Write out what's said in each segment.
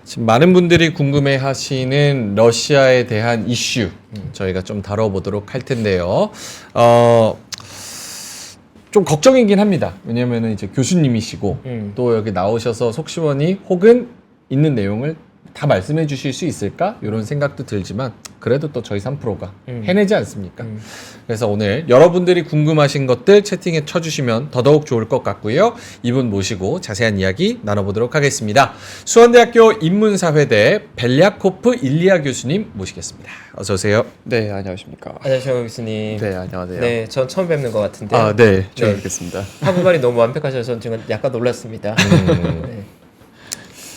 지금 많은 분들이 궁금해하시는 러시아에 대한 이슈 저희가 좀 다뤄보도록 할 텐데요. 좀 걱정이긴 합니다. 왜냐면은 이제 교수님이시고 또 여기 나오셔서 속시원히 혹은 있는 내용을 다 말씀해 주실 수 있을까? 이런 생각도 들지만 그래도 또 저희 3프로가 해내지 않습니까? 그래서 오늘 여러분들이 궁금하신 것들 채팅에 쳐주시면 더더욱 좋을 것 같고요. 이분 모시고 자세한 이야기 나눠보도록 하겠습니다. 수원대학교 인문사회대 벨리아코프 일리아 교수님 모시겠습니다. 어서 오세요. 네, 안녕하십니까. 안녕하세요, 교수님. 네, 안녕하세요. 네, 전 처음 뵙는 것 같은데. 아, 네, 처음 네. 뵙겠습니다. 한국말이 너무 완벽하셔서 지금 약간 놀랐습니다. 네.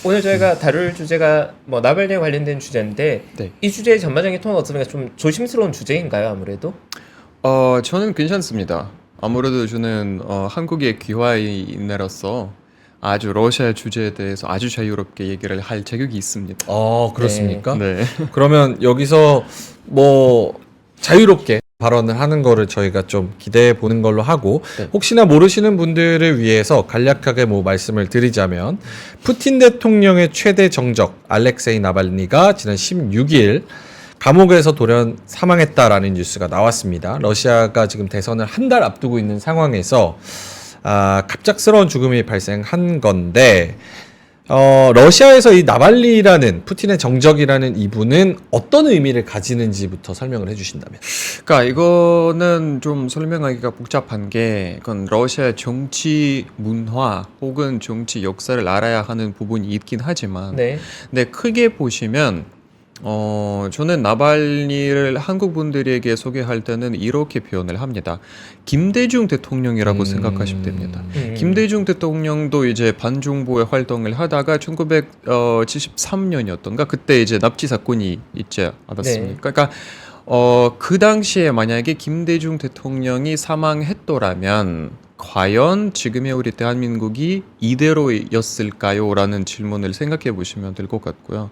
오늘 저희가 다룰 주제가 뭐 나발리에 관련된 주제인데 네. 이 주제의 전반적인 톤은 어떻습니까? 좀 조심스러운 주제인가요, 아무래도? 저는 괜찮습니다. 아무래도 저는 한국의 귀화인으로서 아주 러시아 주제에 대해서 아주 자유롭게 얘기를 할 자격이 있습니다. 그렇습니까? 네. 그러면 여기서 뭐 자유롭게 발언을 하는 거를 저희가 좀 기대해 보는 걸로 하고 네. 혹시나 모르시는 분들을 위해서 간략하게 뭐 말씀을 드리자면 푸틴 대통령의 최대 정적 알렉세이 나발니가 지난 16일 감옥에서 돌연 사망했다라는 뉴스가 나왔습니다. 러시아가 지금 대선을 한 달 앞두고 있는 상황에서 갑작스러운 죽음이 발생한 건데 러시아에서 이 나발리라는 푸틴의 정적이라는 이분은 어떤 의미를 가지는지부터 설명을 해주신다면. 그러니까 이거는 좀 설명하기가 복잡한 게 이건 러시아 정치 문화 혹은 정치 역사를 알아야 하는 부분이 있긴 하지만 네. 근데 크게 보시면 저는 나발니를 한국 분들에게 소개할 때는 이렇게 표현을 합니다. 김대중 대통령이라고 생각하시면 됩니다. 김대중 대통령도 이제 반정부의 활동을 하다가 1973년이었던가 그때 이제 납치 사건이 있지 않았습니까? 그러니까 그 당시에 만약에 김대중 대통령이 사망했더라면 과연 지금의 우리 대한민국이 이대로였을까요? 라는 질문을 생각해 보시면 될 것 같고요.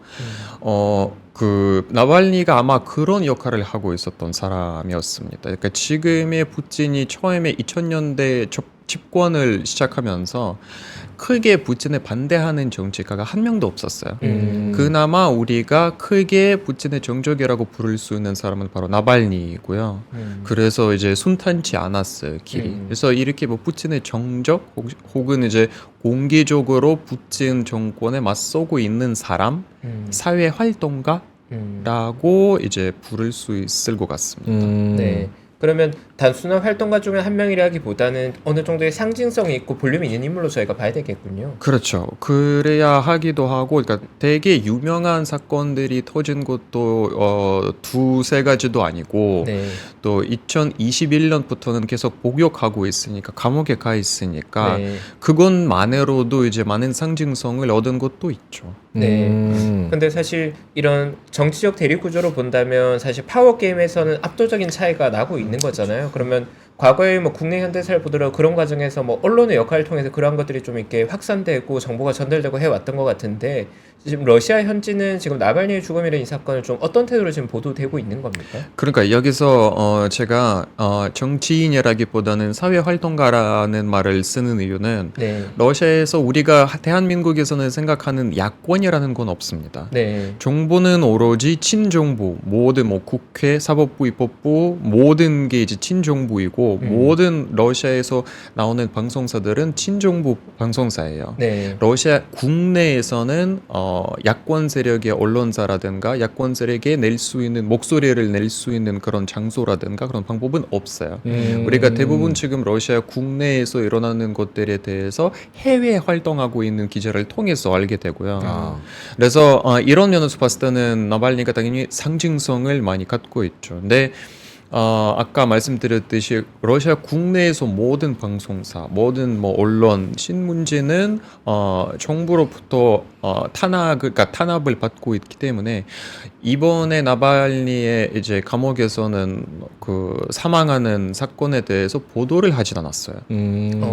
그 나발니가 아마 그런 역할을 하고 있었던 사람이었습니다. 그러니까 지금의 푸틴이 처음에 2000년대 집권을 시작하면서 크게 푸틴에 반대하는 정치가가 한 명도 없었어요. 그나마 우리가 크게 푸틴의 정적이라고 부를 수 있는 사람은 바로 나발니이고요. 그래서 이제 순탄치 않았어요, 길이. 그래서 이렇게 뭐 푸틴의 정적 혹은 이제 공개적으로 푸틴 정권에 맞서고 있는 사람, 사회 활동가라고 이제 부를 수 있을 것 같습니다. 네. 그러면 단순한 활동가 중에 한 명이라기보다는 어느 정도의 상징성이 있고 볼륨이 있는 인물로 저희가 봐야 되겠군요. 그렇죠. 그래야 하기도 하고, 그러니까 되게 유명한 사건들이 터진 것도 두세 가지도 아니고, 네. 또 2021년부터는 계속 복역하고 있으니까, 감옥에 가 있으니까, 네. 그것만으로도 이제 많은 상징성을 얻은 것도 있죠. 네. 근데 사실 이런 정치적 대립 구조로 본다면 사실 파워 게임에서는 압도적인 차이가 나고 있는 거잖아요. 그러면 과거에 뭐 국내 현대사를 보더라도 그런 과정에서 뭐 언론의 역할을 통해서 그러한 것들이 좀 이렇게 확산되고 정보가 전달되고 해왔던 것 같은데 지금 러시아 현지는 지금 나발니의 죽음이라는 이 사건을 좀 어떤 태도로 지금 보도되고 있는 겁니까? 그러니까 여기서 제가 정치인이라기보다는 사회활동가라는 말을 쓰는 이유는 네. 러시아에서 우리가 대한민국에서는 생각하는 야권이라는 건 없습니다. 네. 정부는 오로지 친정부, 모든 뭐 국회, 사법부, 입법부 모든 게 이제 친정부이고 모든 러시아에서 나오는 방송사들은 친정부 방송사예요. 네. 러시아 국내에서는 야권 세력의 언론사라든가 야권 세력에 낼 수 있는 목소리를 낼 수 있는 그런 장소라든가 그런 방법은 없어요. 우리가 대부분 지금 러시아 국내에서 일어나는 것들에 대해서 해외 활동하고 있는 기자를 통해서 알게 되고요. 그래서 이런 면에서 봤을 때는 나발니가 당연히 상징성을 많이 갖고 있죠. 근데 아까 말씀드렸듯이 러시아 국내에서 모든 방송사, 모든 뭐 언론, 신문지는 정부로부터 그러니까 탄압을 받고 있기 때문에 이번에 나발니의 이제 감옥에서는 그 사망하는 사건에 대해서 보도를 하진 않았어요.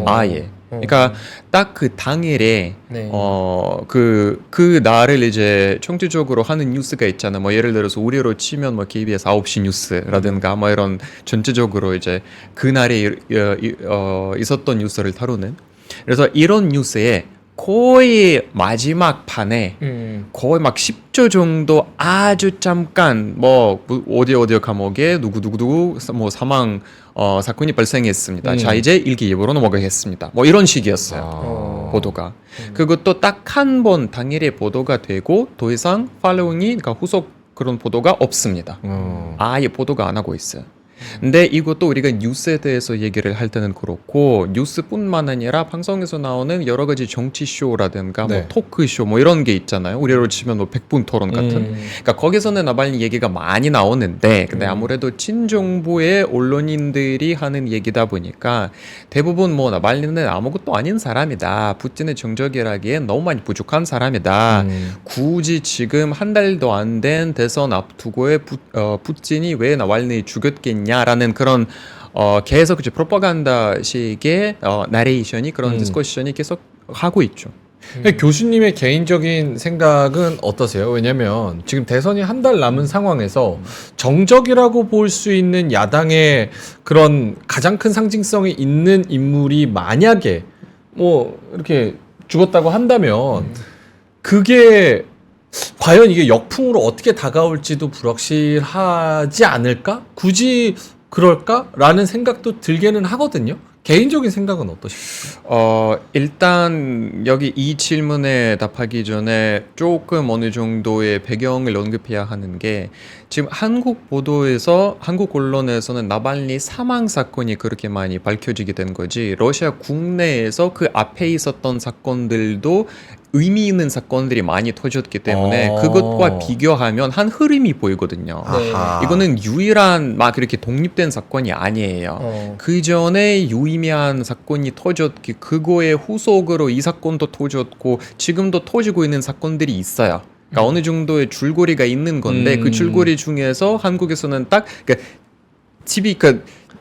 아예. 그러니까 딱 그 당일에 네. 그 날을 이제 총체적으로 하는 뉴스가 있잖아요. 뭐 예를 들어서 우리로 치면 뭐 KBS 9시 뉴스라든가 뭐 이런 전체적으로 이제 그 날에 있었던 뉴스를 다루는. 그래서 이런 뉴스에 거의 마지막 판에 거의 막 10초 정도 아주 잠깐 뭐 어디 감옥에 누구 뭐 사망 사건이 발생했습니다. 자 이제 일기예보로 넘어가겠습니다. 뭐 이런 식이었어요. 보도가. 그것도 딱 한 번 당일에 보도가 되고 더 이상 팔로잉이 그러니까 후속 그런 보도가 없습니다. 아예 보도가 안 하고 있어요. 근데 이것도 우리가 뉴스에 대해서 얘기를 할 때는 그렇고 뉴스뿐만 아니라 방송에서 나오는 여러 가지 정치 쇼라든가 네. 뭐 토크쇼 뭐 이런 게 있잖아요. 우리로 치면 뭐 100분 토론 같은. 그러니까 거기서는 나발리 얘기가 많이 나오는데 근데 아무래도 친정부의 언론인들이 하는 얘기다 보니까 대부분 뭐 나발리는 아무것도 아닌 사람이다. 푸틴의 정적이라기엔 너무 많이 부족한 사람이다. 굳이 지금 한 달도 안 된 대선 앞두고에 푸틴이 왜 나발리 죽였겠냐라는 그런 계속 이제 프로파간다식의 나레이션이 그런 디스커션이 계속 하고 있죠. 교수님의 개인적인 생각은 어떠세요? 왜냐면 지금 대선이 한 달 남은 상황에서 정적이라고 볼 수 있는 야당의 그런 가장 큰 상징성이 있는 인물이 만약에 뭐 이렇게 죽었다고 한다면 그게 과연 이게 역풍으로 어떻게 다가올지도 불확실하지 않을까? 굳이 그럴까? 라는 생각도 들게는 하거든요. 개인적인 생각은 어떠십니까? 일단 여기 이 질문에 답하기 전에 조금 어느 정도의 배경을 언급해야 하는 게 지금 한국 보도에서 한국 언론에서는 나발리 사망 사건이 그렇게 많이 밝혀지게 된 거지 러시아 국내에서 그 앞에 있었던 사건들도 의미 있는 사건들이 많이 터졌기 때문에 그것과 비교하면 한 흐름이 보이거든요. 네. 이거는 유일한 막 이렇게 독립된 사건이 아니에요. 그 전에 유의미한 사건이 터졌기 그거의 후속으로 이 사건도 터졌고 지금도 터지고 있는 사건들이 있어요. 그러니까 어느 정도의 줄거리가 있는 건데 그 줄거리 중에서 한국에서는 딱 그러니까 TV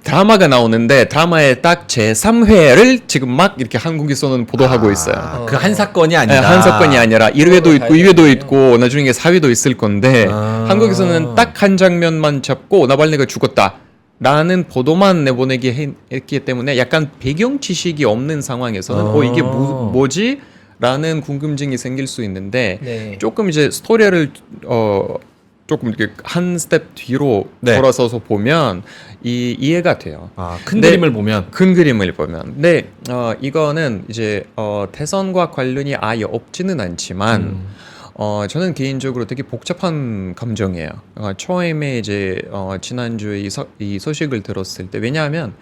드라마가 나오는데 드라마의 딱 제3회를 지금 막 이렇게 한국에서는 보도하고 있어요. 그 한 사건이 아니라. 네, 한 사건이 아니라 1회도 있고 2회도 있고 나중에 4회도 있을 건데 한국에서는 딱 한 장면만 잡고 나발리가 죽었다. 라는 보도만 내보내기 했기 때문에 약간 배경 지식이 없는 상황에서는 이게 뭐지? 라는 궁금증이 생길 수 있는데 네. 조금 이제 스토리를 조금 이렇게 한 스텝 뒤로 네. 돌아서서 보면 이해가 돼요. 큰 네. 그림을 보면. 큰 그림을 보면. 근데 이거는 이제 대선과 관련이 아예 없지는 않지만 저는 개인적으로 되게 복잡한 감정이에요. 처음에 이제 지난주에 이 소식을 들었을 때 왜냐하면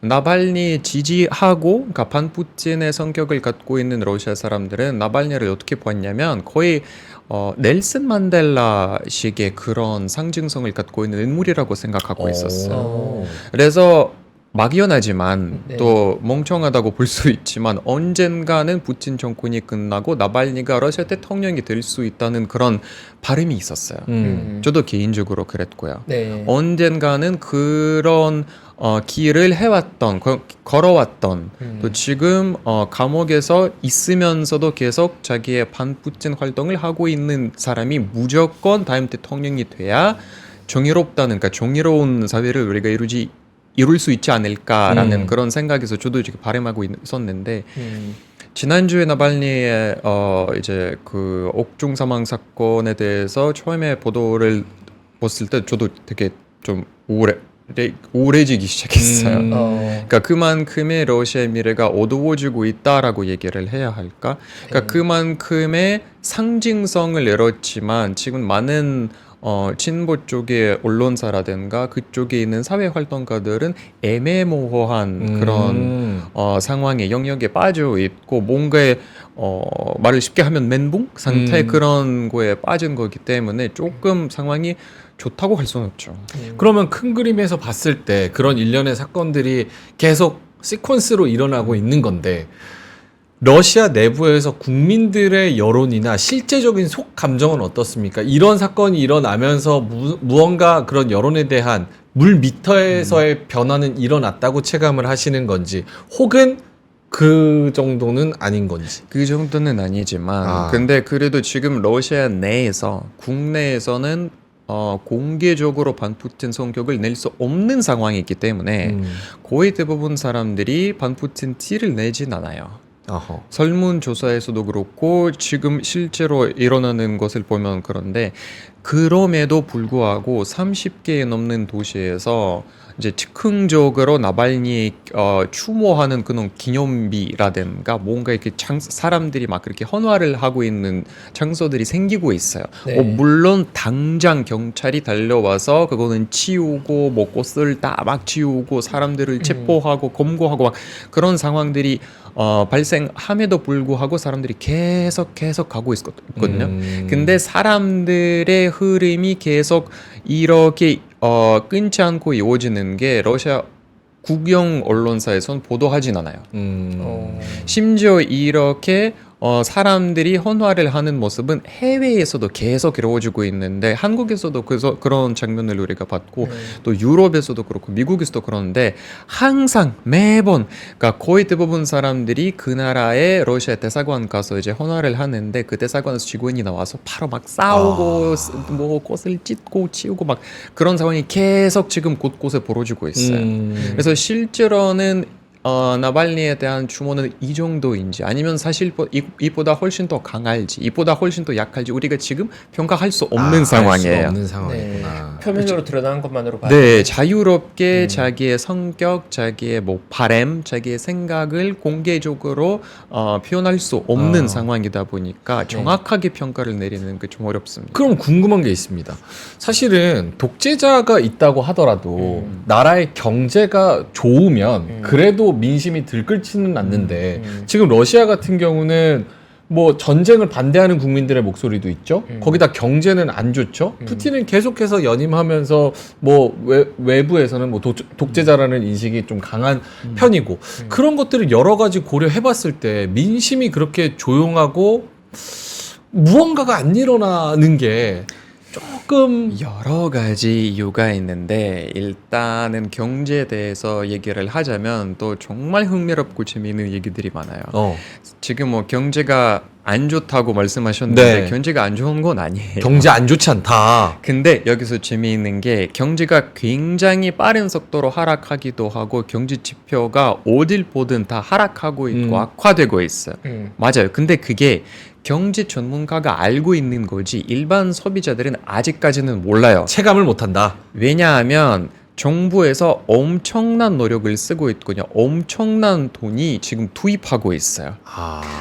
나발리 지지하고 그러니까 반푸틴의 성격을 갖고 있는 러시아 사람들은 나발리를 어떻게 보았냐면 거의 넬슨 만델라식의 그런 상징성을 갖고 있는 인물이라고 생각하고 있었어요. 그래서 막연하지만 네. 또 멍청하다고 볼 수 있지만 언젠가는 푸틴 정권이 끝나고 나발리가 러시아 대통령이 될 수 있다는 그런 바람이 있었어요. 저도 개인적으로 그랬고요. 네. 언젠가는 그런 길을 해왔던 걸어왔던 또 지금 감옥에서 있으면서도 계속 자기의 반푸틴 활동을 하고 있는 사람이 무조건 다음 대통령이 돼야 정의롭다는 그러니까 정의로운 사회를 우리가 이룰 수 있지 않을까라는 그런 생각에서 저도 이렇게 바람하고 있었는데 지난주에 나발리의 이제 그 옥중 사망 사건에 대해서 처음에 보도를 봤을 때 저도 되게 좀 우울해지기 시작했어요. 그러니까 그만큼의 러시아의 미래가 어두워지고 있다라고 얘기를 해야 할까? 그러니까 그만큼의 상징성을 잃었지만 지금 많은 친보 쪽의 언론사라든가 그쪽에 있는 사회활동가들은 애매모호한 그런 상황에 영역에 빠져 있고 뭔가에 말을 쉽게 하면 멘붕 상태 그런 거에 빠진 거기 때문에 조금 상황이 좋다고 할 수는 없죠. 그러면 큰 그림에서 봤을 때 그런 일련의 사건들이 계속 시퀀스로 일어나고 있는 건데 러시아 내부에서 국민들의 여론이나 실제적인 속 감정은 어떻습니까? 이런 사건이 일어나면서 무언가 그런 여론에 대한 물 미터에서의 변화는 일어났다고 체감을 하시는 건지 혹은 그 정도는 아닌 건지. 그 정도는 아니지만 근데 그래도 지금 러시아 내에서 국내에서는 공개적으로 반푸틴 성격을 낼 수 없는 상황이 있기 때문에 거의 대부분 사람들이 반푸틴 티를 내진 않아요. 어허. 설문조사에서도 그렇고 지금 실제로 일어나는 것을 보면 그런데 그럼에도 불구하고 30개에 넘는 도시에서 이제 즉흥적으로 나발니 추모하는 그런 기념비라든가 뭔가 이렇게 사람들이 막 그렇게 헌화를 하고 있는 장소들이 생기고 있어요. 네. 물론 당장 경찰이 달려와서 그거는 치우고 뭐 꽃을 다 막 치우고 사람들을 체포하고 검거하고 막 그런 상황들이 발생함에도 불구하고 사람들이 계속 가고 있거든요. 근데 사람들의 흐름이 계속 이렇게 끊지 않고 이어지는 게 러시아 국영 언론사에선 보도하진 않아요. 심지어 이렇게 사람들이 헌화를 하는 모습은 해외에서도 계속 이루어지고 있는데 한국에서도 그런 장면을 우리가 봤고 또 유럽에서도 그렇고 미국에서도 그런데 항상 매번 그러니까 거의 대부분 사람들이 그 나라의 러시아 대사관 가서 이제 헌화를 하는데 그 대사관에서 직원이 나와서 바로 막 싸우고 뭐 꽃을 찢고 치우고 막 그런 상황이 계속 지금 곳곳에 벌어지고 있어요. 그래서 실제로는 나발니에 대한 추모는 이 정도인지 아니면 사실 이보다 훨씬 더 강할지 이보다 훨씬 더 약할지 우리가 지금 평가할 수 없는 상황이에요. 알 수 없는 상황이구나. 표면적으로 드러나는 것만으로 봐도 네, 자유롭게 자기의 성격, 자기의 뭐 바램, 자기의 생각을 공개적으로 표현할 수 없는 상황이다 보니까 정확하게 평가를 내리는 게 좀 어렵습니다. 그럼 궁금한 게 있습니다. 사실은 독재자가 있다고 하더라도 나라의 경제가 좋으면 그래도 민심이 들끓지는 않는데 지금 러시아 같은 경우는 뭐 전쟁을 반대하는 국민들의 목소리도 있죠. 거기다 경제는 안 좋죠. 푸틴은 계속해서 연임하면서 뭐 외부에서는 뭐 독재자라는 인식이 좀 강한 편이고 그런 것들을 여러 가지 고려해봤을 때 민심이 그렇게 조용하고 무언가가 안 일어나는 게 조금 여러 가지 이유가 있는데 일단은 경제에 대해서 얘기를 하자면 또 정말 흥미롭고 재미있는 얘기들이 많아요. 지금 뭐 경제가 안 좋다고 말씀하셨는데 네. 경제가 안 좋은 건 아니에요. 경제 안 좋지 않다. 근데 여기서 재미있는 게 경제가 굉장히 빠른 속도로 하락하기도 하고 경제 지표가 어딜 보든 다 하락하고 있고 악화되고 있어요. 맞아요. 근데 그게 경제 전문가가 알고 있는 거지 일반 소비자들은 아직까지는 몰라요. 체감을 못한다. 왜냐하면 정부에서 엄청난 노력을 쓰고 있거든요. 엄청난 돈이 지금 투입하고 있어요.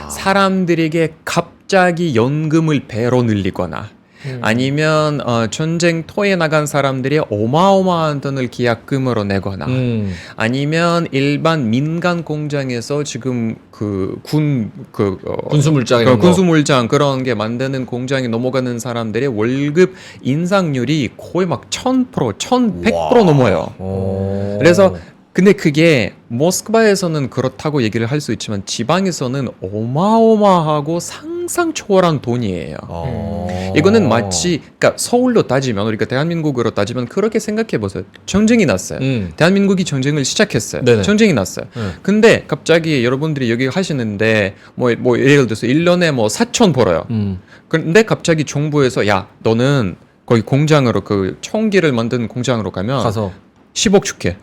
사람들에게 갑자기 연금을 배로 늘리거나 아니면 전쟁터에 나간 사람들이 어마어마한 돈을 기약금으로 내거나 아니면 일반 민간 공장에서 지금 군수물장 이런 거. 군수물장 그런 게 만드는 공장에 넘어가는 사람들의 월급 인상률이 거의 막 1000%, 1100% 넘어요. 그래서 근데 그게 모스크바에서는 그렇다고 얘기를 할 수 있지만 지방에서는 어마어마하고 상상 초월한 돈이에요. 이거는 마치 그러니까 서울로 따지면 우리가 대한민국으로 따지면 그렇게 생각해 보세요. 전쟁이 났어요. 대한민국이 전쟁을 시작했어요. 네네. 전쟁이 났어요. 근데 갑자기 여러분들이 여기 하시는데 뭐 예를 들어서 1년에 뭐 4천 벌어요. 근데 갑자기 정부에서 야 너는 거기 공장으로 그 총기를 만드는 공장으로 가면 가서 10억 줄게.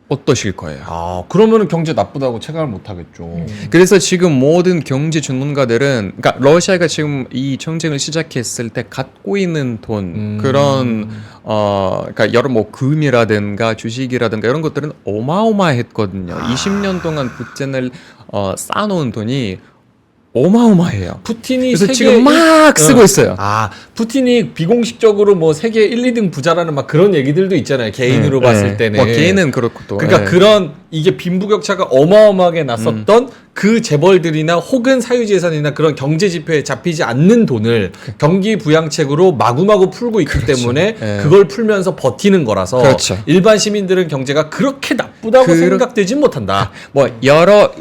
어떠실 거예요? 그러면은 경제 나쁘다고 체감을 못 하겠죠. 그래서 지금 모든 경제 전문가들은 그러니까 러시아가 지금 이 전쟁을 시작했을 때 갖고 있는 돈 그런 그러니까 여러 뭐 금이라든가 주식이라든가 이런 것들은 어마어마했거든요. 20년 동안 푸틴을 쌓아놓은 돈이 어마어마해요. 푸틴이 그래서 세계 지금 막 쓰고 있어요. 푸틴이 비공식적으로 뭐 세계 1, 2등 부자라는 막 그런 얘기들도 있잖아요. 개인으로 봤을 때는. 뭐 개인은 그렇고 또. 그러니까 그런 이게 빈부격차가 어마어마하게 났었던 그 재벌들이나 혹은 사유재산이나 그런 경제 지표에 잡히지 않는 돈을 경기 부양책으로 마구마구 풀고 있기 때문에 그걸 풀면서 버티는 거라서 그렇죠. 일반 시민들은 경제가 그렇게 나쁘다고 생각되진 못한다. 뭐 여러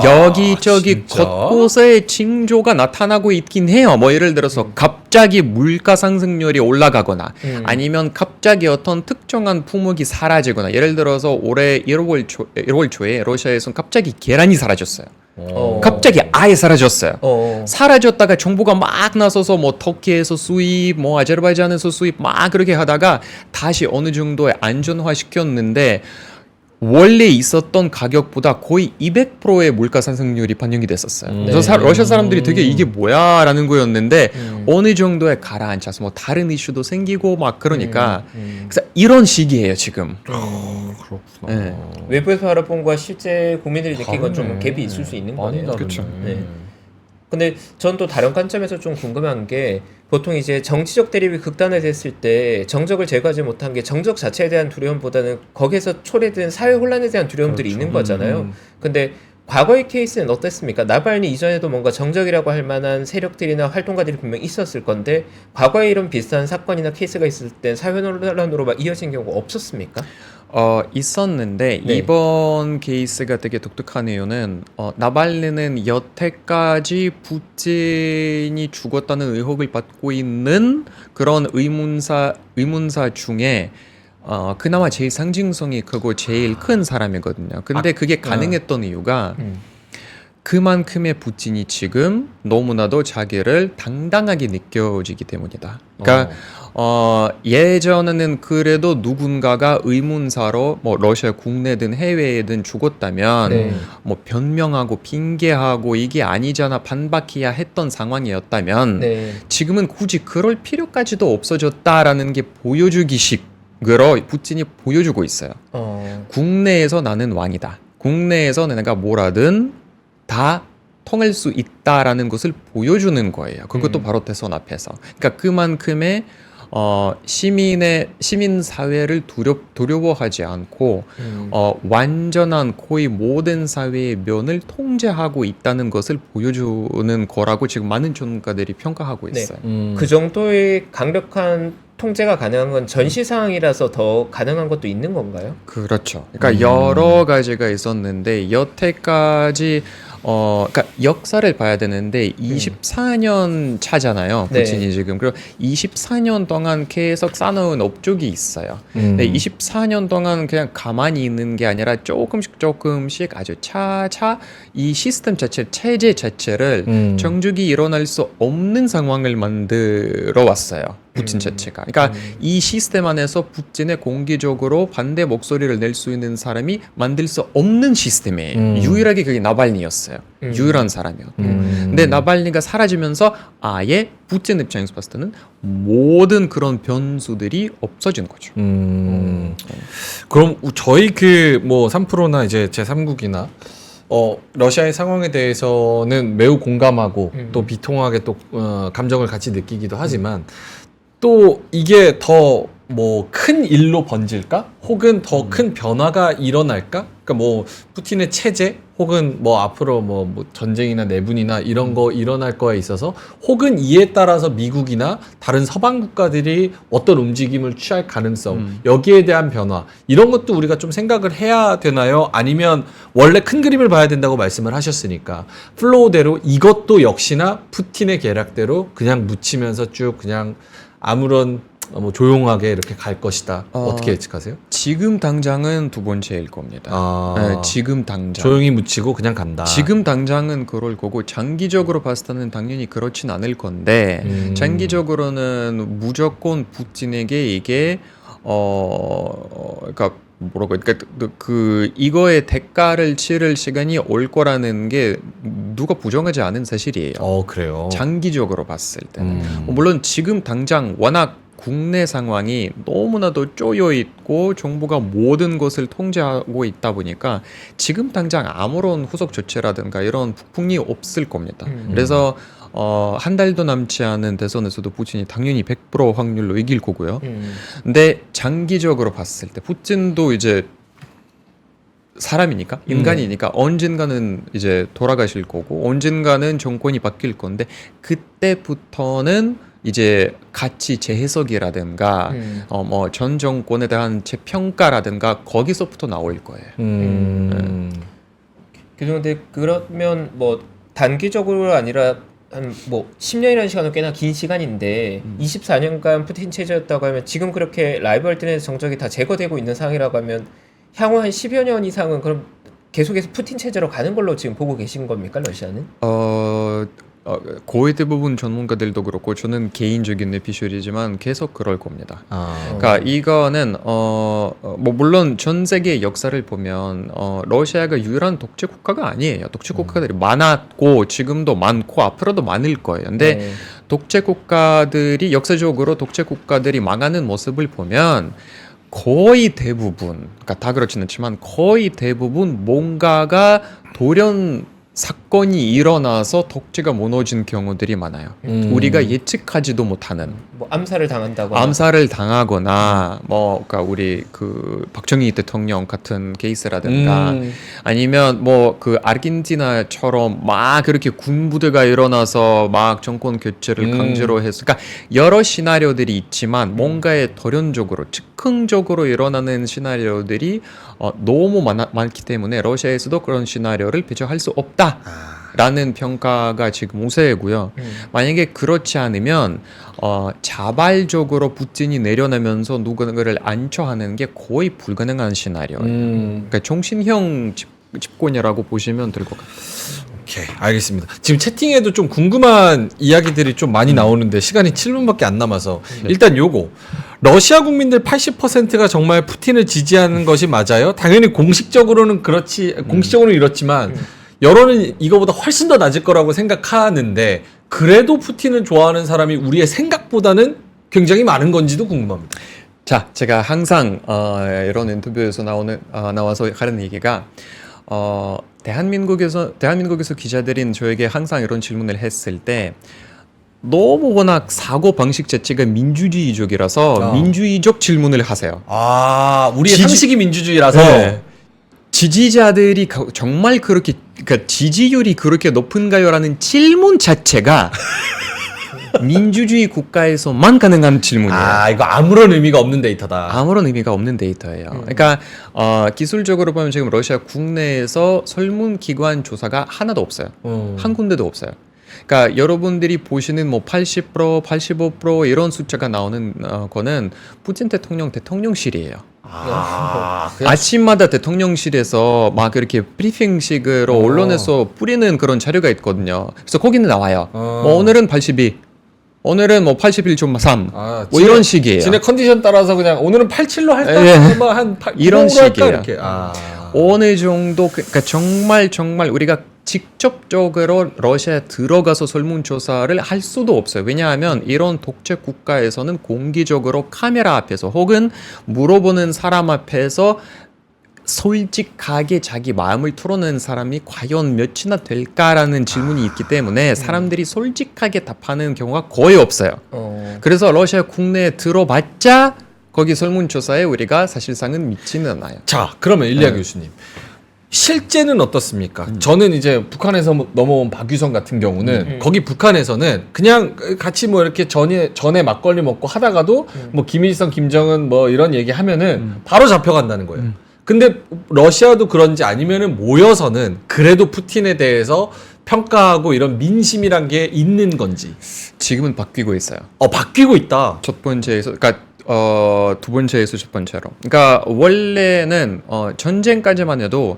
여기저기 진짜? 곳곳에 징조가 나타나고 있긴 해요. 뭐 예를 들어서 갑자기 물가 상승률이 올라가거나 아니면 갑자기 어떤 특정한 품목이 사라지거나 예를 들어서 올해 1월 초에 러시아에서는 갑자기 계란이 사라졌어요. 갑자기 아예 사라졌어요. 사라졌다가 정부가 막 나서서 뭐 터키에서 수입, 뭐 아제르바이잔에서 수입 막 그렇게 하다가 다시 어느 정도에 안전화 시켰는데 원래 있었던 가격보다 거의 200%의 물가 상승률이 반영이 됐었어요. 그래서 네. 러시아 사람들이 되게 이게 뭐야라는 거였는데 어느 정도에 가라앉아서 뭐 다른 이슈도 생기고 막 그러니까 그래서 이런 시기예요 지금. 그렇구나. 네. 외부에서 바라본 거와 실제 국민들이 느낀 건 좀 다르네. 갭이 있을 수 있는 많이 거네요. 다르네. 그쵸. 네. 근데 전 또 다른 관점에서 좀 궁금한 게 보통 이제 정치적 대립이 극단화됐을 때 정적을 제거하지 못한 게 정적 자체에 대한 두려움보다는 거기에서 초래된 사회 혼란에 대한 두려움들이 그렇죠. 있는 거잖아요. 근데 과거의 케이스는 어땠습니까? 나발니 이전에도 뭔가 정적이라고 할 만한 세력들이나 활동가들이 분명 있었을 건데 과거에 이런 비슷한 사건이나 케이스가 있을 땐 사회 혼란으로 막 이어진 경우가 없었습니까? 있었는데 네. 이번 케이스가 되게 독특한 이유는 나발리는 여태까지 푸틴이 죽었다는 의혹을 받고 있는 그런 의문사 중에 그나마 제일 상징성이 크고 제일 큰 사람이거든요. 근데 그게 가능했던 이유가 그만큼의 푸틴이 지금 너무나도 자기를 당당하게 느껴지기 때문이다. 그러니까 예전에는 그래도 누군가가 의문사로 뭐 러시아 국내든 해외에든 죽었다면 네. 뭐 변명하고 핑계하고 이게 아니잖아 반박해야 했던 상황이었다면 네. 지금은 굳이 그럴 필요까지도 없어졌다라는 게 보여주기식으로 푸틴이 보여주고 있어요. 국내에서 나는 왕이다. 국내에서 내가 뭐라든 다 통할 수 있다라는 것을 보여주는 거예요. 그것도 바로 대선 앞에서. 그러니까 그만큼의 시민 사회를 두려워하지 않고 완전한 거의 모든 사회의 면을 통제하고 있다는 것을 보여주는 거라고 지금 많은 전문가들이 평가하고 있어요. 그 정도의 강력한 통제가 가능한 건 전시 상황이라서 더 가능한 것도 있는 건가요? 그렇죠. 그러니까 여러 가지가 있었는데 여태까지 그러니까 역사를 봐야 되는데 24년 차잖아요. 네. 푸틴이 지금. 그리고 24년 동안 계속 쌓아놓은 업적이 있어요. 근데 24년 동안 그냥 가만히 있는 게 아니라 조금씩 아주 차차 이 시스템 자체, 체제 자체를 정적이 일어날 수 없는 상황을 만들어 왔어요. 푸틴 자체가. 그러니까 이 시스템 안에서 푸틴에 공개적으로 반대 목소리를 낼 수 있는 사람이 만들 수 없는 시스템이에요. 유일하게 그게 나발니였어요. 유일한 사람이었고. 근데 나발니가 사라지면서 아예 푸틴 입장에서 봤을 때는 모든 그런 변수들이 없어진 거죠. 그럼 저희 그 뭐 3프로나 이제 제3국이나 러시아의 상황에 대해서는 매우 공감하고 또 비통하게 또 감정을 같이 느끼기도 하지만 또 이게 더 뭐 큰 일로 번질까? 혹은 더 큰 변화가 일어날까? 그러니까 뭐 푸틴의 체제 혹은 뭐 앞으로 뭐 전쟁이나 내분이나 이런 거 일어날 거에 있어서 혹은 이에 따라서 미국이나 다른 서방 국가들이 어떤 움직임을 취할 가능성 여기에 대한 변화 이런 것도 우리가 좀 생각을 해야 되나요? 아니면 원래 큰 그림을 봐야 된다고 말씀을 하셨으니까 플로우대로 이것도 역시나 푸틴의 계략대로 그냥 묻히면서 쭉 그냥 아무런 뭐 조용하게 이렇게 갈 것이다. 어떻게 예측하세요? 지금 당장은 두 번째일 겁니다. 네, 지금 당장. 조용히 묻히고 그냥 간다. 지금 당장은 그럴 거고 장기적으로 봤을 때는 당연히 그렇진 않을 건데 장기적으로는 무조건 푸틴에게 이게 그러니까 뭐라고 그러니까 그 이거의 대가를 치를 시간이 올 거라는 게 누가 부정하지 않은 사실이에요. 그래요. 장기적으로 봤을 때는 물론 지금 당장 워낙 국내 상황이 너무나도 쪼여 있고 정부가 모든 것을 통제하고 있다 보니까 지금 당장 아무런 후속 조치라든가 이런 북풍이 없을 겁니다. 그래서 한 달도 남지 않은 대선에서도 푸틴이 당연히 100% 확률로 이길 거고요. 근데 장기적으로 봤을 때 푸틴도 이제 사람이니까 인간이니까 언젠가는 이제 돌아가실 거고 언젠가는 정권이 바뀔 건데 그때부터는 이제 가치 재해석이라든가 뭐 전 정권에 대한 재평가라든가 거기서부터 나올 거예요. 그런데 그러면 뭐 단기적으로 아니라 한 뭐 10년이라는 시간은 꽤나 긴 시간인데 24년간 푸틴 체제였다고 하면 지금 그렇게 라이벌들의 정적이 다 제거되고 있는 상황이라고 하면 향후 한 10여 년 이상은 그럼 계속해서 푸틴 체제로 가는 걸로 지금 보고 계신 겁니까, 러시아는? 거의 대부분 전문가들도 그렇고 저는 개인적인 에피소드이지만 계속 그럴 겁니다. 아. 그러니까 이거는 뭐 물론 전 세계 역사를 보면 러시아가 유일한 독재 국가가 아니에요. 독재 국가들이 많았고 지금도 많고 앞으로도 많을 거예요. 근데 네. 독재 국가들이 역사적으로 독재 국가들이 망하는 모습을 보면 거의 대부분, 그러니까 다 그렇지는 않지만 거의 대부분 뭔가가 돌연 사건이 일어나서 독재가 무너진 경우들이 많아요. 우리가 예측하지도 못하는 뭐 암살을 당한다거나 암살을 당하거나 뭐 그러니까 우리 그 박정희 대통령 같은 케이스라든가 아니면 뭐 그 아르헨티나처럼 막 그렇게 군부대가 일어나서 막 정권 교체를 강제로 해서 그러니까 여러 시나리오들이 있지만 뭔가의 돌연적으로 즉흥적으로 일어나는 시나리오들이 너무 많기 때문에 러시아에서도 그런 시나리오를 배제할 수 없다라는 평가가 지금 우세고요. 만약에 그렇지 않으면 자발적으로 푸틴이 내려나면서 누군가를 안처하는 게 거의 불가능한 시나리오예요. 그러니까 정신형 집권이라고 보시면 될 것 같아요. 오케이, 알겠습니다. 지금 채팅에도 좀 궁금한 이야기들이 좀 많이 나오는데 시간이 7분밖에 안 남아서 일단 요거 러시아 국민들 80%가 정말 푸틴을 지지하는 것이 맞아요? 당연히 공식적으로는 공식적으로는 이렇지만 여론은 이거보다 훨씬 더 낮을 거라고 생각하는데 그래도 푸틴을 좋아하는 사람이 우리의 생각보다는 굉장히 많은 건지도 궁금합니다. 자, 제가 항상 이런 인터뷰에서 나와서 하는 얘기가 대한민국에서 기자들인 저에게 항상 이런 질문을 했을 때 너무 워낙 사고 방식 자체가 민주주의적이라서 민주주의적 질문을 하세요. 아, 우리의 상식이 민주주의라서 네. 지지자들이 정말 그렇게 그러니까 지지율이 그렇게 높은가요라는 질문 자체가 민주주의 국가에서만 가능한 질문이에요. 아, 이거 아무런 의미가 없는 데이터다. 아무런 의미가 없는 데이터예요. 그러니까 기술적으로 보면 지금 러시아 국내에서 설문기관 조사가 하나도 없어요. 한 군데도 없어요. 그러니까 여러분들이 보시는 뭐 80%, 85% 이런 숫자가 나오는 거는 푸틴 대통령실이에요. 아침마다 대통령실에서 막 이렇게 브리핑식으로 언론에서 뿌리는 그런 자료가 있거든요. 그래서 거기는 나와요. 뭐 오늘은 82, 오늘은 뭐 81.3, 뭐 이런 식이에요. 지네 컨디션 따라서 그냥 오늘은 87로 할까? 예. 뭐 한 8, 이런 식이에요. 이렇게. 어느 정도 그러니까 정말 우리가 직접적으로 러시아에 들어가서 설문조사를 할 수도 없어요. 왜냐하면 이런 독재 국가에서는 공개적으로 카메라 앞에서 혹은 물어보는 사람 앞에서 솔직하게 자기 마음을 털어내는 사람이 과연 몇이나 될까라는 질문이 있기 때문에 사람들이 솔직하게 답하는 경우가 거의 없어요. 그래서 러시아 국내에 들어봤자 거기 설문조사에 우리가 사실상은 믿지는 않아요. 자, 그러면 일리아 교수님. 실제는 어떻습니까? 저는 이제 북한에서 넘어온 박유성 같은 경우는 거기 북한에서는 그냥 같이 뭐 이렇게 전에 막걸리 먹고 하다가도 뭐 김일성, 김정은 뭐 이런 얘기 하면은 바로 잡혀간다는 거예요. 근데 러시아도 그런지 아니면은 모여서는 그래도 푸틴에 대해서 평가하고 이런 민심이란 게 있는 건지. 지금은 바뀌고 있어요. 바뀌고 있다. 첫 번째에서 그러니까 두 번째에서 첫 번째로. 그러니까 원래는 전쟁까지만 해도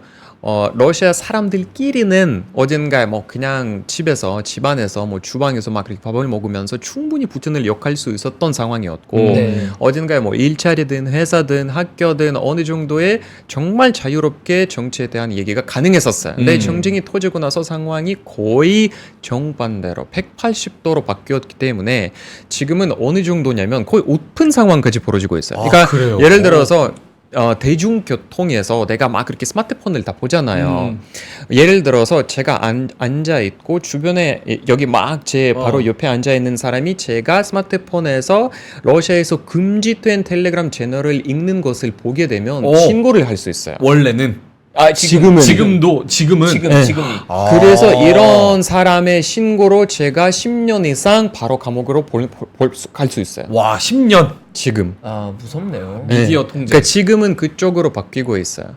러시아 사람들끼리는 어딘가에 뭐 그냥 집안에서 뭐 주방에서 막 그렇게 밥을 먹으면서 충분히 푸틴을 욕할 수 있었던 상황이었고 어딘가에 뭐 일자리든 회사든 학교든 어느 정도의 정말 자유롭게 정치에 대한 얘기가 가능했었어요. 근데 전쟁이 터지고 나서 상황이 거의 정반대로 180도로 바뀌었기 때문에 지금은 어느 정도냐면 거의 오픈 상황까지 벌어지고 있어요. 그러니까 그래요? 예를 들어서 대중교통에서 내가 막 그렇게 스마트폰을 다 보잖아요. 예를 들어서 제가 앉아 있고 주변에 여기 막 제 바로 옆에 앉아 있는 사람이 제가 스마트폰에서 러시아에서 금지된 텔레그램 채널을 읽는 것을 보게 되면 신고를 할 수 있어요. 원래는. 지금은 지금이. 그래서 이런 사람의 신고로 제가 10년 이상 바로 감옥으로 갈 수 있어요. 와, 10년. 지금. 무섭네요. 미디어 네. 통제. 그러니까 지금은 그쪽으로 바뀌고 있어요.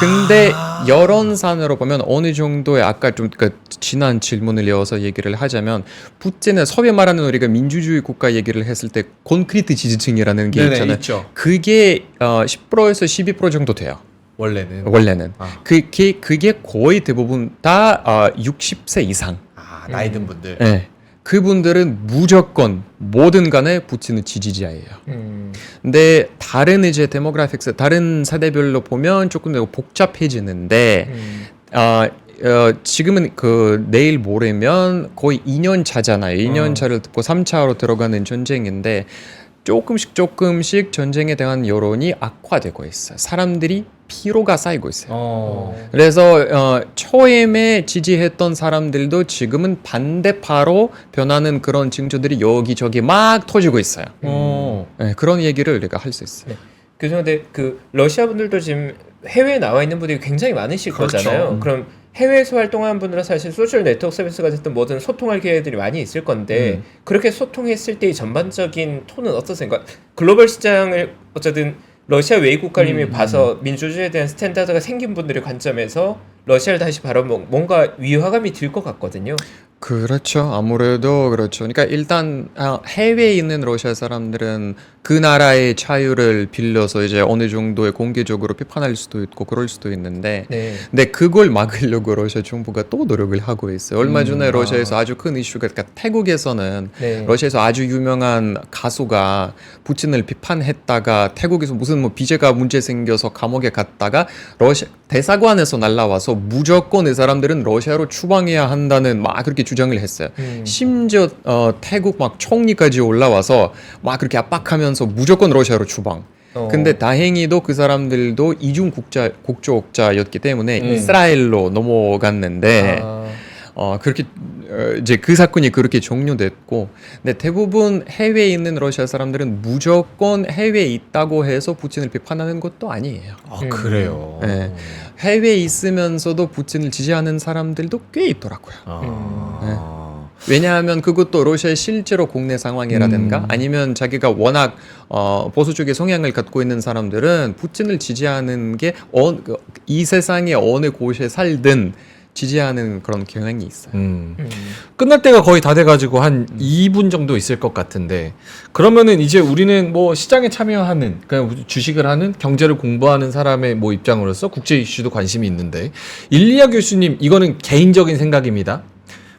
근데 여론산으로 보면 어느 정도의 아까 좀 그러니까 지난 질문을 이어서 얘기를 하자면 푸틴은 소위 말하는 우리가 민주주의 국가 얘기를 했을 때 콘크리트 지지층이라는 게 네네, 있잖아요. 있죠. 그게 10%에서 12% 정도 돼요. 원래는. 그게 거의 대부분 다 60세 이상. 아, 나이 든 분들. 네. 그분들은 무조건 뭐든 간에 푸틴은 지지자예요. 근데 다른 이제 데모그래픽스 다른 세대별로 보면 조금 더 복잡해지는데 지금은 그 내일 모레면 거의 2년 차잖아요. 2년 차를 듣고 3차로 들어가는 전쟁인데 조금씩 전쟁에 대한 여론이 악화되고 있어요. 사람들이 피로가 쌓이고 있어요. 그래서 초임에 지지했던 사람들도 지금은 반대파로 변하는 그런 징조들이 여기저기 막 터지고 있어요. 네, 그런 얘기를 우리가 할 수 있어요. 네. 그런데 그 러시아 분들도 지금 해외에 나와 있는 분들이 굉장히 많으실 그렇죠. 거잖아요. 그럼 해외에서 활동하는 분들은 사실 소셜 네트워크 서비스가 됐든 뭐든 소통할 기회들이 많이 있을 건데 그렇게 소통했을 때의 전반적인 톤은 어떠세요? 그러니까 글로벌 시장을 어쨌든 러시아 외국관님이 봐서 민주주의에 대한 스탠다드가 생긴 분들의 관점에서 러시아를 다시 바라보면 뭔가 위화감이 들 것 같거든요. 그렇죠. 아무래도 그렇죠. 그러니까 일단 해외에 있는 러시아 사람들은 그 나라의 자유를 빌려서 이제 어느 정도의 공개적으로 비판할 수도 있고 그럴 수도 있는데 네. 근데 그걸 막으려고 러시아 정부가 또 노력을 하고 있어요. 얼마 전에 러시아에서 아주 큰 이슈가 그러니까 태국에서는 네. 러시아에서 아주 유명한 가수가 푸틴을 비판했다가 태국에서 무슨 뭐 비자가 문제 생겨서 감옥에 갔다가 러시아 대사관에서 날라와서 무조건 이 사람들은 러시아로 추방해야 한다는 막 그렇게 주장을 했어요. 심지어 태국 막 총리까지 올라와서 막 그렇게 압박하면서 무조건 러시아로 추방. 근데 다행히도 그 사람들도 이중 국적자였기 때문에 이스라엘로 넘어갔는데 그렇게 이제 그 사건이 그렇게 종료됐고, 근데 대부분 해외에 있는 러시아 사람들은 무조건 해외에 있다고 해서 푸틴을 비판하는 것도 아니에요. 아, 그래요. 네. 해외에 있으면서도 푸틴을 지지하는 사람들도 꽤 있더라고요. 왜냐하면 그것도 러시아의 실제로 국내 상황이라든가 아니면 자기가 워낙 보수 쪽의 성향을 갖고 있는 사람들은 푸틴을 지지하는 게 이 세상의 어느 곳에 살든 지지하는 그런 경향이 있어요. 끝날 때가 거의 다 돼가지고 한 2분 정도 있을 것 같은데 그러면은 이제 우리는 뭐 시장에 참여하는 그냥 주식을 하는 경제를 공부하는 사람의 뭐 입장으로서 국제 이슈도 관심이 있는데 일리아 교수님 이거는 개인적인 생각입니다.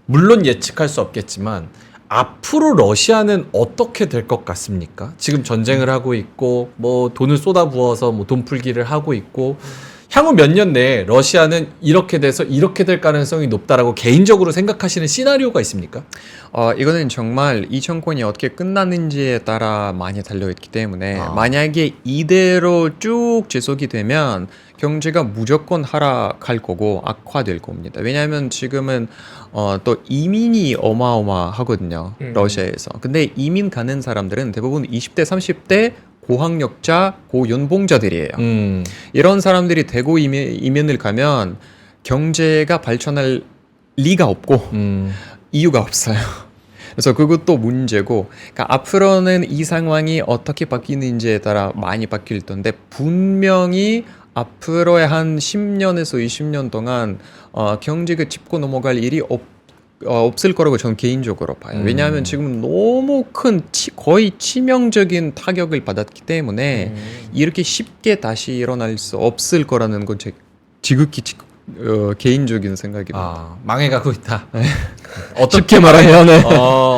물론 예측할 수 없겠지만 앞으로 러시아는 어떻게 될 것 같습니까? 지금 전쟁을 하고 있고 뭐 돈을 쏟아부어서 뭐 돈 풀기를 하고 있고 향후 몇 년 내에 러시아는 이렇게 돼서 이렇게 될 가능성이 높다라고 개인적으로 생각하시는 시나리오가 있습니까? 이거는 정말 이 정권이 어떻게 끝나는지에 따라 많이 달려있기 때문에 만약에 이대로 쭉 지속이 되면 경제가 무조건 하락할 거고 악화될 겁니다. 왜냐하면 지금은 또 이민이 어마어마하거든요. 러시아에서. 근데 이민 가는 사람들은 대부분 20대, 30대 고학력자, 고연봉자들이에요. 이런 사람들이 대구 이민을 가면 경제가 발전할 리가 없고 이유가 없어요. 그래서 그것도 문제고, 그러니까 앞으로는 이 상황이 어떻게 바뀌는지에 따라 많이 바뀔 텐데 분명히 앞으로의 한 10년에서 20년 동안 경제가 짚고 넘어갈 일이 없을 거라고 저는 개인적으로 봐요. 왜냐하면 지금 너무 큰 거의 치명적인 타격을 받았기 때문에 이렇게 쉽게 다시 일어날 수 없을 거라는 건 제 지극히 개인적인 생각입니다. 망해가고 있다. 쉽게 말하면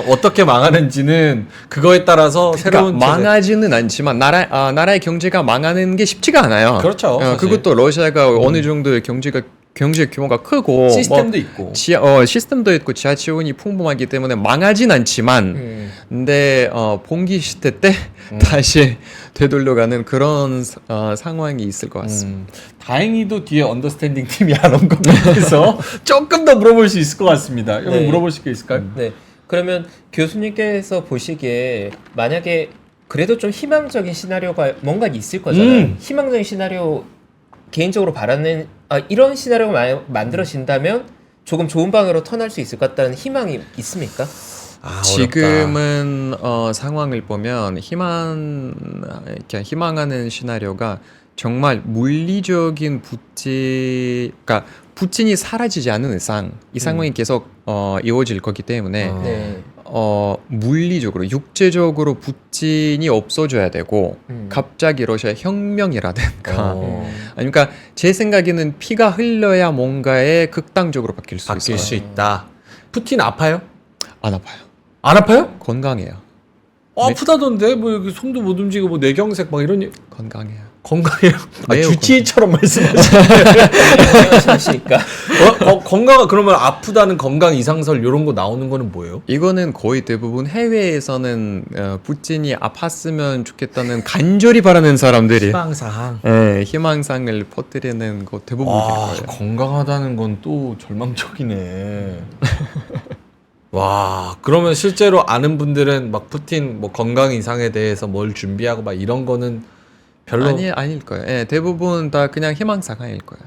어떻게 망하는지는 그거에 따라서 새로운 망하지는 않지만 나라의 경제가 망하는 게 쉽지가 않아요. 그렇죠. 그것도 러시아가 어느 정도의 경제 규모가 크고 시스템도 있고 시스템도 있고 지하체원이 풍부하기 때문에 망하진 않지만 근데 봉기 시대 때 다시 되돌려가는 그런 상황이 있을 것 같습니다. 다행히도 뒤에 언더스탠딩 팀이 안 온 것 같아서 조금 더 물어볼 수 있을 것 같습니다. 여기 네. 물어보실 게 있을까요? 네. 그러면 교수님께서 보시기에 만약에 그래도 좀 희망적인 시나리오가 뭔가 있을 거잖아요. 희망적인 시나리오 개인적으로 바라는 이런 시나리오가 만들어진다면 조금 좋은 방향으로 턴할 수 있을 것 같다는 희망이 있습니까? 지금은 상황을 보면 희망하는 시나리오가 정말 물리적인 그러니까 푸틴이 사라지지 않는 이상 이 상황이 계속 이어질 거기 때문에 물리적으로 육체적으로 푸틴이 없어져야 되고 갑자기 러시아 혁명이라든가 그러니까 제 생각에는 피가 흘러야 뭔가에 극단적으로 바뀔 수 바뀔 있어요. 수 있다. 푸틴 아파요? 안 아파요. 안 아파요? 건강해요. 아프다던데 뭐 여기 손도 못 움직이고 뭐 뇌경색 막 이런 건강해요. 건강해요. 매우 주치의처럼 말씀하시니까. 건강하시니까. 건강 그러면 아프다는 건강 이상설 이런 거 나오는 거는 뭐예요? 이거는 거의 대부분 해외에서는 푸틴이 아팠으면 좋겠다는 간절히 바라는 사람들이 희망사항. 희망상을 퍼뜨리는 거 대부분일 거예요. 건강하다는 건 또 절망적이네. 와, 그러면 실제로 아는 분들은 막 푸틴 뭐 건강 이상에 대해서 뭘 준비하고 막 이런 거는 별로 아닐 거예요. 예, 대부분 다 그냥 희망사항일 거예요.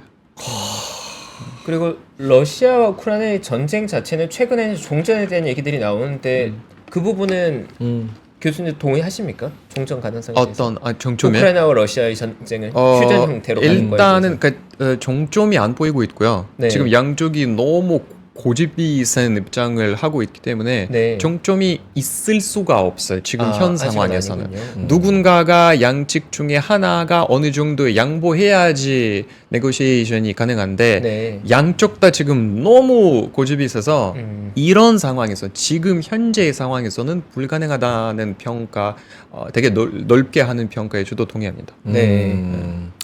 그리고 러시아와 우크라이나의 전쟁 자체는 최근에는 종전에 대한 얘기들이 나오는데 그 부분은 교수님 동의하십니까? 종전 가능성에 대해서? 정점에 우크라이나와 러시아의 전쟁을 휴전 형태로 가는 거에 일단은 대해서. 종점이 안 보이고 있고요. 네. 지금 양쪽이 너무 고집이 센 입장을 하고 있기 때문에 네. 종점이 있을 수가 없어요. 지금 현 아직은 상황에서는 아니군요. 누군가가 양측 중에 하나가 어느 정도 양보해야지 네고시에이션이 가능한데 네. 양쪽 다 지금 너무 고집이 있어서 이런 상황에서 지금 현재의 상황에서는 불가능하다는 평가 되게 넓게 하는 평가에 저도 동의합니다. 네.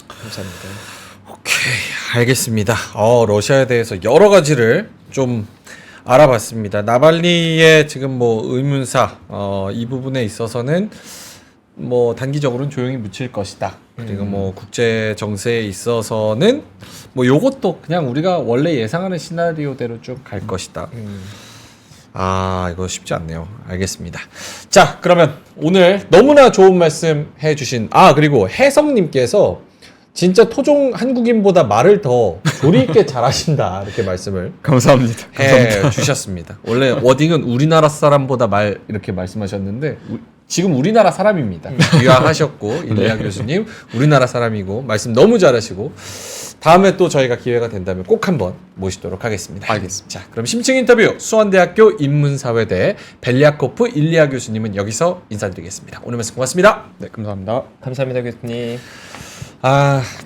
감사합니다. 오케이, 알겠습니다. 러시아에 대해서 여러 가지를 좀 알아봤습니다. 나발리의 지금 뭐 의문사 이 부분에 있어서는 뭐 단기적으로는 조용히 묻힐 것이다. 그리고 뭐 국제 정세에 있어서는 뭐 요것도 그냥 우리가 원래 예상하는 시나리오대로 쭉 갈 것이다. 이거 쉽지 않네요. 알겠습니다. 자, 그러면 오늘 너무나 좋은 말씀 해주신 그리고 혜성님께서 진짜 토종 한국인보다 말을 더 조리 있게 잘하신다 이렇게 말씀을 감사합니다. 해 주셨습니다. 원래 워딩은 우리나라 사람보다 말 이렇게 말씀하셨는데 지금 우리나라 사람입니다. 유학하셨고 일리아 교수님 우리나라 사람이고 말씀 너무 잘하시고 다음에 또 저희가 기회가 된다면 꼭 한번 모시도록 하겠습니다. 알겠습니다. 자, 그럼 심층 인터뷰 수원대학교 인문사회대 벨리아코프 일리아 교수님은 여기서 인사드리겠습니다. 오늘 말씀 고맙습니다. 네, 감사합니다. 감사합니다, 교수님.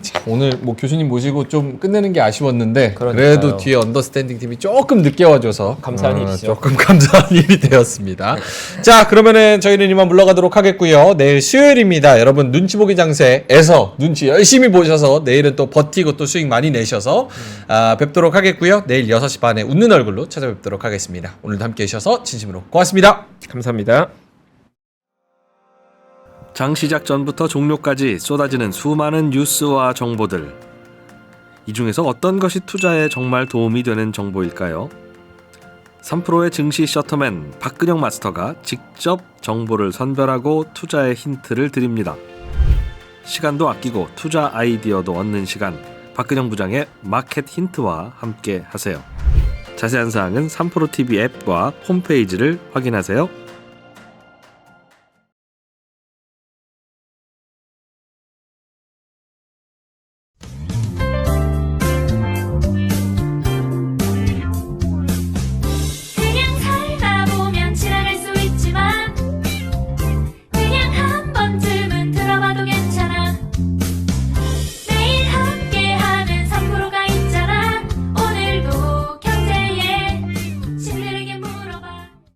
자, 오늘 뭐 교수님 모시고 좀 끝내는 게 아쉬웠는데 그러니까요. 그래도 뒤에 언더스탠딩 팀이 조금 늦게 와줘서 감사한 일이죠. 조금 감사한 일이 되었습니다. 자, 그러면은 저희는 이만 물러가도록 하겠고요. 내일 수요일입니다. 여러분 눈치 보기 장세에서 눈치 열심히 보셔서 내일은 또 버티고 또 수익 많이 내셔서 뵙도록 하겠고요. 내일 6시 반에 웃는 얼굴로 찾아뵙도록 하겠습니다. 오늘도 함께 해주셔서 진심으로 고맙습니다. 감사합니다. 장 시작 전부터 종료까지 쏟아지는 수많은 뉴스와 정보들. 이 중에서 어떤 것이 투자에 정말 도움이 되는 정보일까요? 3프로의 증시 셔터맨 박근영 마스터가 직접 정보를 선별하고 투자의 힌트를 드립니다. 시간도 아끼고 투자 아이디어도 얻는 시간, 박근영 부장의 마켓 힌트와 함께 하세요. 자세한 사항은 3프로 TV 앱과 홈페이지를 확인하세요.